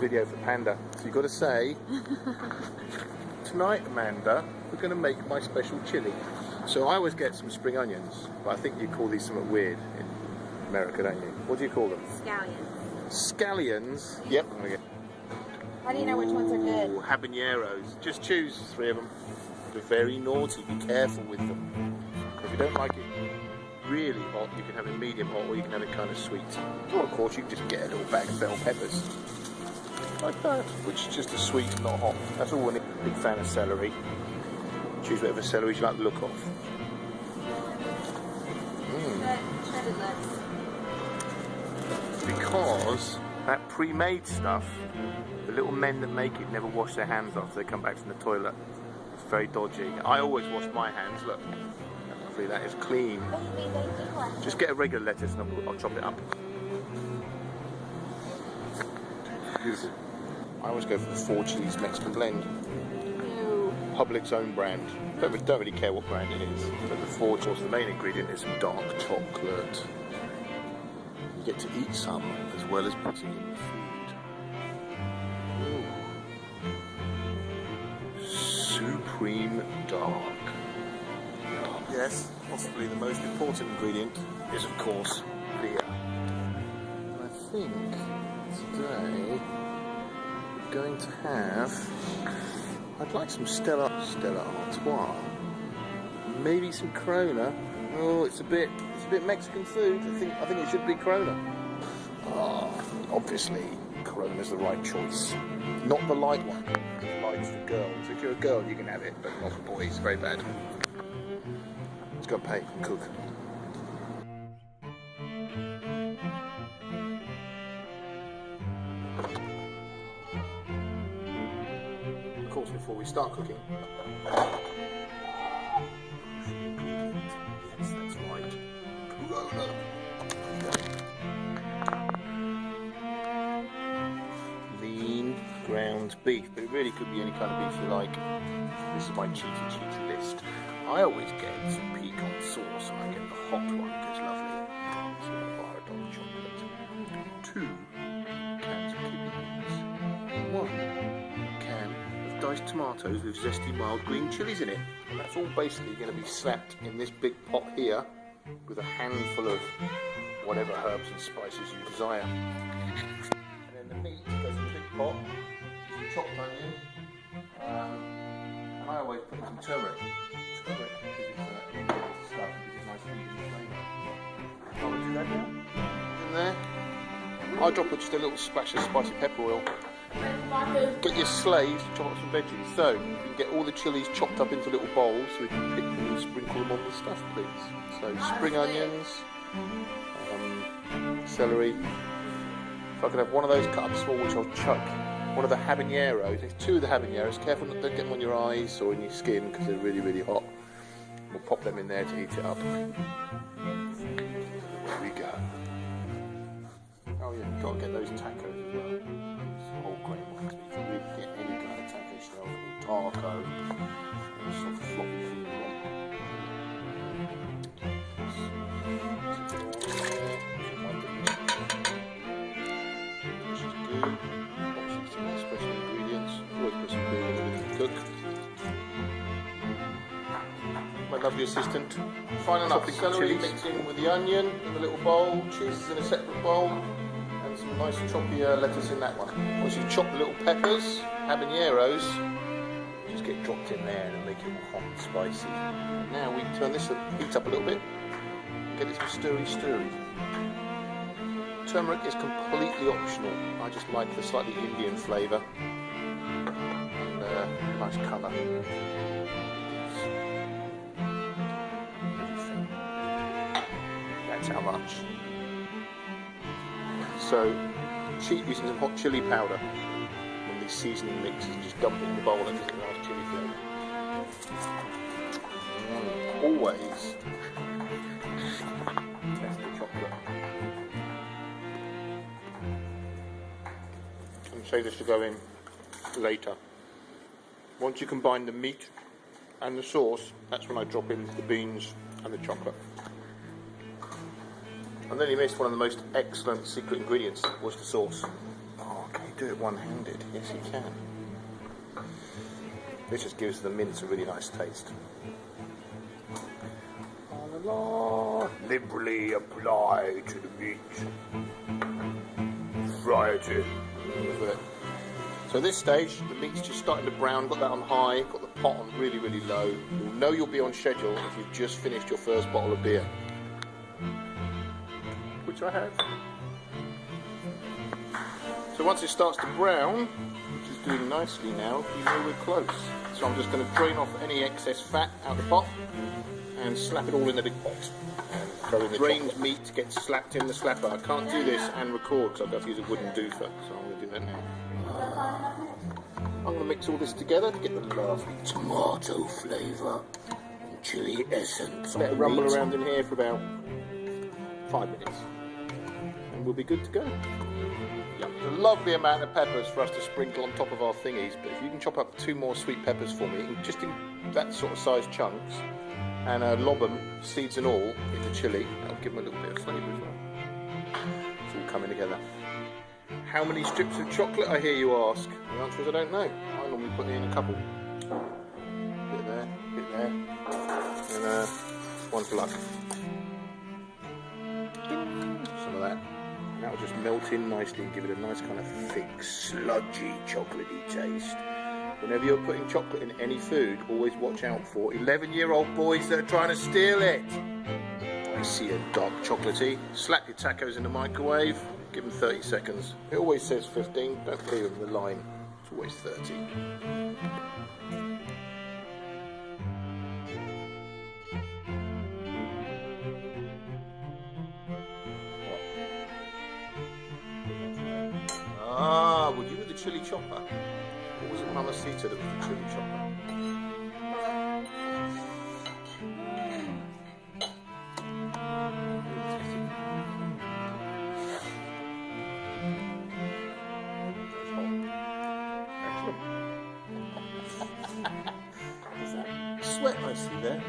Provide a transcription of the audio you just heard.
video for Panda. So you've got to say, tonight, Amanda, we're going to make my special chili. So I always get some spring onions, but I think you call these something weird in America, don't you? What do you call them? Scallions. Scallions? Yep. How do you know which ones are good? Ooh, Habaneros. Just choose 3 of them. They're very naughty. Be careful with them. If you don't like it really hot, you can have it medium hot, or you can have it kind of sweet. Or of course, you can just get a little bag of bell peppers, like that, which is just as sweet and not hot. That's all. I'm a big fan of celery. Choose whatever celery you like the look of. Because that pre-made stuff, the little men that make it never wash their hands after they come back from the toilet. It's very dodgy. I always wash my hands. Look, hopefully that is clean. Just get a regular lettuce and I'll chop it up. I always go for the 4 cheese Mexican blend. Public's own brand. Don't really care what brand it is. But the 4 cheese, the main ingredient is some dark chocolate. You get to eat some as well as putting in the food. Ooh. Supreme dark. Yes, possibly the most important ingredient is of course beer. And I think today we're going to have, I'd like some Stella Artois, maybe some Corona. Oh, it's a bit Mexican food. I think it should be Corona. Obviously Corona's the right choice. Not the light one. Light's for girls. If you're a girl you can have it, but not for boys. Very bad. Let's go pay and cook. Of course, before we start cooking. Yes, that's right. Corona. Lean ground beef, but it really could be any kind of beef you like. This is my cheaty list. I always get some picante sauce and I get the hot one because lovely. So $5 chocolate. 2 cans of kidney beans. 1 can of diced tomatoes with zesty mild green chilies in it. And that's all basically going to be slapped in this big pot here with a handful of whatever herbs and spices you desire. And then the meat goes in the big pot, some chopped onion, and I always put some turmeric. Because it's Indian stuff and gives it a nice Indian flavour. I'll do that now. In there. I drop just a little splash of spicy pepper oil. Get your slaves to chop up some veggies. So you can get all the chilies chopped up into little bowls so we can pick them and sprinkle them on the stuff, please. So spring onions, celery. If I could have one of those cut up small, which I'll chuck. One of the habaneros. There's 2 of the habaneros. Careful not to get them on your eyes or in your skin because they're really hot. We'll pop them in there to heat it up. There we go. Oh yeah, you've got to get those tacos as well. It's whole grain ones. But you can really get any kind of taco shell or taco. Or soft floppy food you want. Which is good. Obviously some nice special ingredients. Always put some beer in everything to cook. My lovely assistant. Fine enough. Celery mixed in with the onion in the little bowl, cheese in a separate bowl, and some nice choppy lettuce in that one. Once you chop the little peppers, habaneros, just get dropped in there and make it all hot and spicy. Now we turn this heat up a little bit, and get it some stirry. Turmeric is completely optional. I just like the slightly Indian flavour and nice colour. That's how much. So cheap using some hot chili powder. One of these seasoning mixes, just dump it in the bowl and get a nice chili flavour. Always test the chocolate. And say this to go in later. Once you combine the meat and the sauce, that's when I drop in the beans and the chocolate. And then you missed one of the most excellent secret ingredients, worcester sauce. Oh, okay, do it one-handed. Yes, you can. This just gives the mince a really nice taste. La, la, la. Liberally apply to the meat. Fry it in. So at this stage, the meat's just starting to brown. Got that on high, got the pot on really, really low. You'll know you'll be on schedule if you've just finished your first bottle of beer. Which I have. So once it starts to brown, which is doing nicely now, you know we're close. So I'm just going to drain off any excess fat out of the pot and slap it all in the big pot. And throw in the drained meat gets slapped in the slapper. I can't do this and record because I've got to use a wooden doofer, so I'm going to do that now. I'm going to mix all this together to get the lovely tomato flavour and chilli essence. Let it rumble around in here for about 5 minutes and we'll be good to go. There's a lovely amount of peppers for us to sprinkle on top of our thingies, but if you can chop up 2 more sweet peppers for me, just in that sort of size chunks, and lob them, seeds and all, in the chilli, that'll give them a little bit of flavour as well. It's all coming together. How many strips of chocolate, I hear you ask? The answer is I don't know. I normally put in a couple. Bit there, and one for luck. Some of that. And that will just melt in nicely and give it a nice kind of thick, sludgy, chocolatey taste. Whenever you're putting chocolate in any food, always watch out for 11-year-old boys that are trying to steal it. I see a dark chocolatey. Slap your tacos in the microwave. Give them 30 seconds. It always says 15. Don't believe them, the line. It's always 30. Ah, were you with the chili chopper? Or was it Mamacita that was the chili chopper? Excellent. Sweat nicely there.